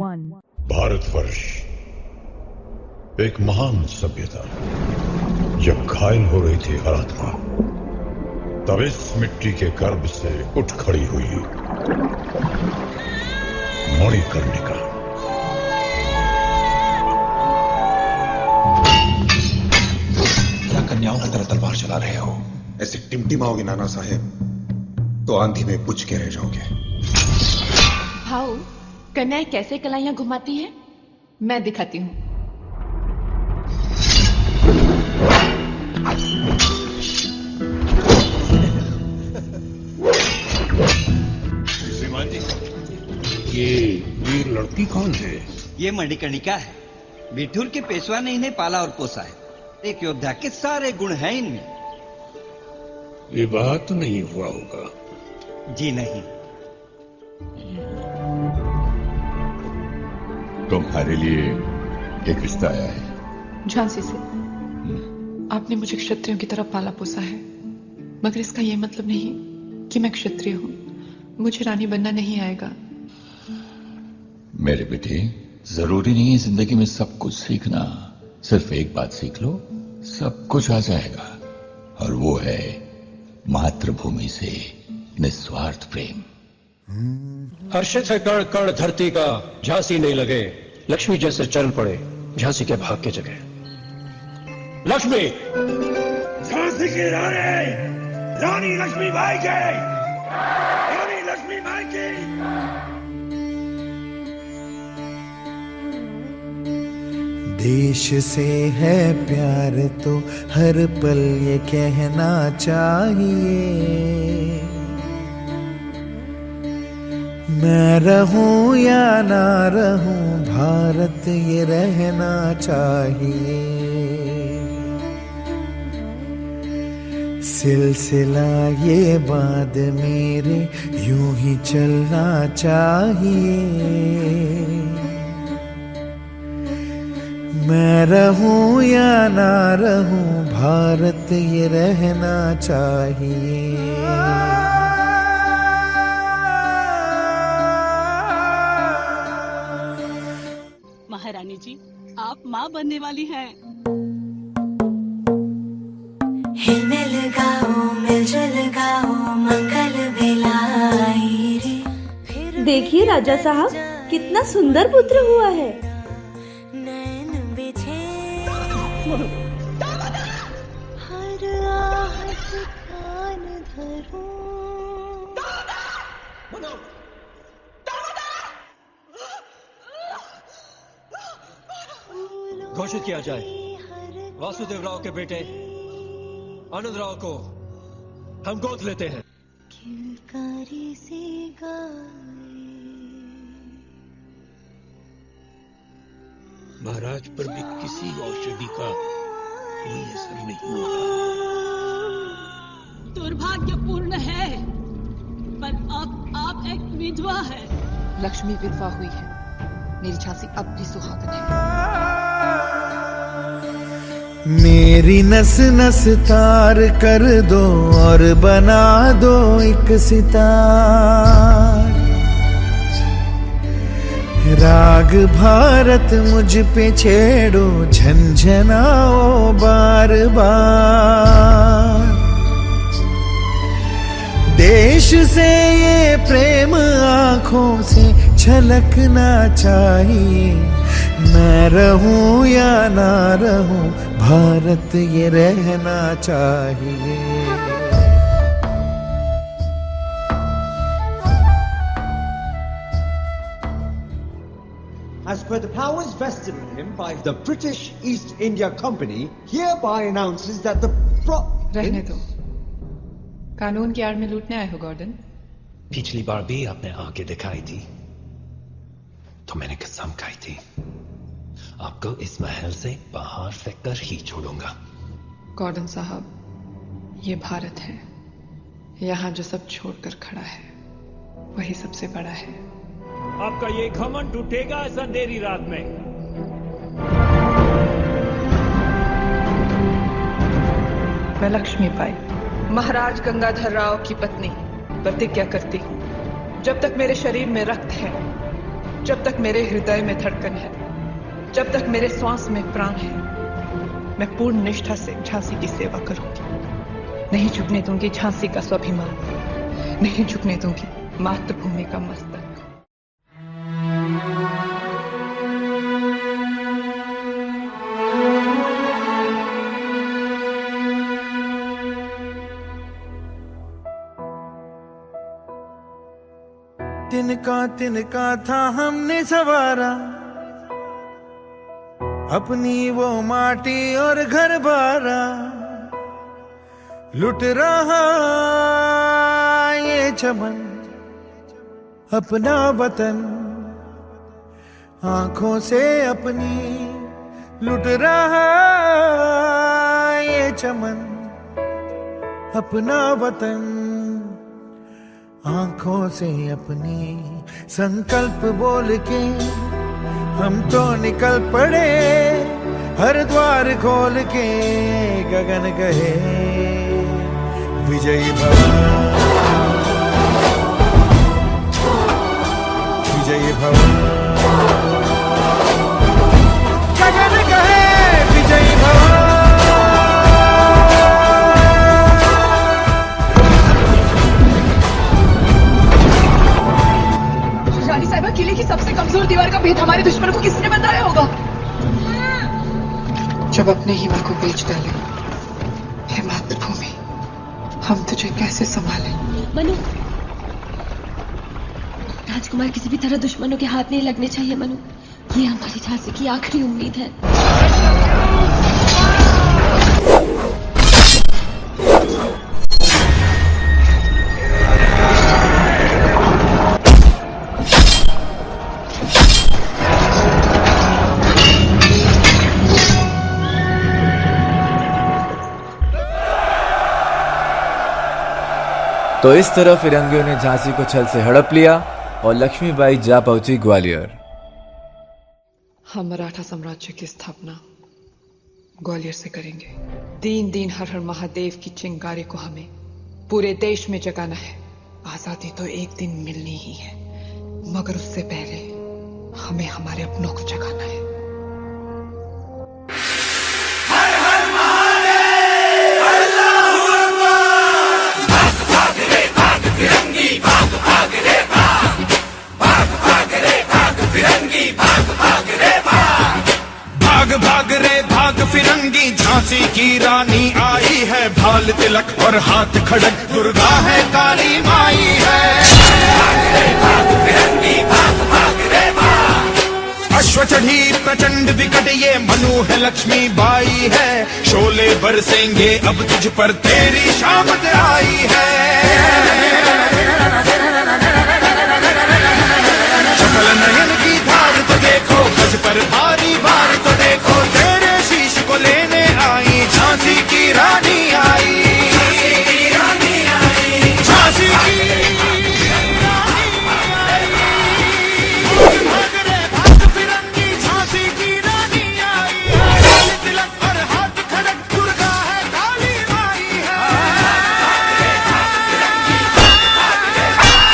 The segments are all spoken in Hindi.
1 भारतवर्ष एक महान सभ्यता जब घायल हो रही थी हर आत्मा, तब इस मिट्टी के गर्भ से उठ खड़ी हुई मणिकर्णिका। क्या कन्याओं की तरह तलवार चला रहे हो? ऐसे टिमटिमाओगे नाना साहेब तो आंधी में बुझ के रह जाओगे। भाऊ, कन्याएं कैसे कलाइयां घुमाती हैं, मैं दिखाती हूँ। श्रीमान जी, ये वीर लड़की कौन है? ये मणिकर्णिका है। बिठूर के पेशवा ने इन्हें पाला और पोसा है। एक योद्धा के सारे गुण हैं इनमें। विवाह तो नहीं हुआ होगा? जी नहीं। तुम्हारे लिए एक रिश्ता आया है। झांसी से। आपने मुझे क्षत्रियों की तरह पाला पोसा है, मगर इसका यह मतलब नहीं कि मैं क्षत्रिय हूँ। मुझे रानी बनना नहीं आएगा। मेरे बेटे, जरूरी नहीं है जिंदगी में सब कुछ सीखना। सिर्फ एक बात सीख लो, सब कुछ आ जाएगा। और वो है मातृभूमि से निस्वार्थ प्रेम। हर्षित है कण कण धरती का, झांसी नहीं लगे लक्ष्मी जैसे चरण पड़े झांसी के भाग के जगह। लक्ष्मी, झांसी की रानी, रानी लक्ष्मीबाई की, रानी लक्ष्मीबाई की। देश से है प्यार तो हर पल ये कहना चाहिए, मैं रहूं या ना रहूं भारत ये रहना चाहिए। सिलसिला ये बाद मेरे यूं ही चलना चाहिए, मैं रहूं या ना रहूं भारत ये रहना चाहिए। महारानी जी, आप माँ बनने वाली हैं। हिल गाओ मिलजुल गाओ मंगल बेलाई रे। देखिए राजा साहब, कितना सुंदर पुत्र हुआ है। नैन बिछे हर आहट कान धरूं। घोषित किया जाए वासुदेव राव के बेटे आनंद राव को हम गोद लेते हैं। किलकारी से गाए महाराज पर भी किसी औषधि का कोई असर नहीं हुआ। दुर्भाग्यपूर्ण है, पर अब आप एक विधवा है। लक्ष्मी विधवा हुई है, मेरी झांसी अब भी सुहागन है। मेरी नस नस तार कर दो और बना दो एक सितार। राग भारत मुझ पे छेड़ो, झंझनाओ बार बार। देश से ये प्रेम आंखों से छलकना चाहिए, मैं रहूं या ना रहूं भारत ये रहना चाहिए। As per the powers vested in him by the British East India Company, hereby announces that the रहने दो, कानून की आड़ में लूटने आए हो गॉर्डन। पिछली बार भी आपने आके दिखाई थी तो मैंने कसम खाई थी, आपको इस महल से बाहर फेंककर ही छोड़ूंगा। गॉर्डन साहब, ये भारत है। यहाँ जो सब छोड़कर खड़ा है वही सबसे बड़ा है। आपका ये घमंड टूटेगा इस अंधेरी रात में। मैं लक्ष्मीबाई, महाराज गंगाधर राव की पत्नी, प्रतिज्ञा करती हूँ, जब तक मेरे शरीर में रक्त है जब तक मेरे हृदय में धड़कन है, जब तक मेरे श्वास में प्राण है, मैं पूर्ण निष्ठा से झांसी की सेवा करूंगी। नहीं झुकने दूंगी झांसी का स्वाभिमान, नहीं झुकने दूंगी मातृभूमि का मस्तक। तिनका था हमने सवारा, अपनी वो माटी और घर बारा, लुट रहा ये चमन अपना वतन, आंखों से अपनी लुट रहा ये चमन अपना वतन, आंखों से अपनी संकल्प बोल के हम तो निकल पड़े, हर द्वार खोल के गगन गए विजयी भव, विजयी भव, गगन गए विजयी भव। किले की सबसे कमजोर दीवार का भेद हमारे दुश्मन को किसने बताया होगा? जब अपने ही मां को बेच डाले, हे मातृभूमि, हम तुझे कैसे संभालें? मनु, राजकुमार किसी भी तरह दुश्मनों के हाथ नहीं लगने चाहिए मनु। ये हमारी झांसी की आखिरी उम्मीद है। तो इस तरह फिरंगियों ने झांसी को छल से हड़प लिया और लक्ष्मीबाई जा पहुंची ग्वालियर। हम मराठा साम्राज्य की स्थापना ग्वालियर से करेंगे। दीन दीन हर हर महादेव की चिंगारी को हमें पूरे देश में जगाना है। आजादी तो एक दिन मिलनी ही है, मगर उससे पहले हमें हमारे अपनों को जगाना है। भाग रे भाग फिरंगी, झांसी की रानी आई है, भाल तिलक और हाथ खड़क, दुर्गा है काली माई है। भाग रे भाग फिरंगी, भाग भाग रे भाग। अश्व चढ़ी प्रचंड विकट, ये मनु है लक्ष्मी बाई है, शोले बरसेंगे अब तुझ पर, तेरी शामत आई है। शकल नयन की धार तो देखो, गज पर भारी भार तो देखो, तेरे शीश को लेने आई झांसी की रानी आई, झांसी की रानी आई, झांसी की रानी आई। भाग रे भाग फिरंगी, झांसी की रानी आई, लाल तिलक और हाथ खड़क, दुर्गा है काली माई है। भाग रे भाग फिरंगी, भाग भाग रे भाग।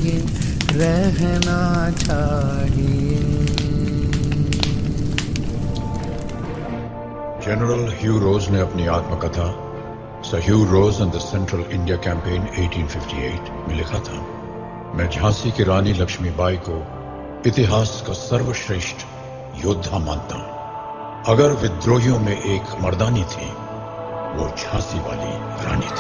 चाहिए, रहना चाहिए। जनरल ह्यू रोज ने अपनी आत्मकथा sir Hugh Rose and the Central India Campaign 1858 में लिखा था, मैं झांसी की रानी लक्ष्मीबाई को इतिहास का सर्वश्रेष्ठ योद्धा मानता हूं। अगर विद्रोहियों में एक मर्दानी थी, वो झांसी वाली रानी थी।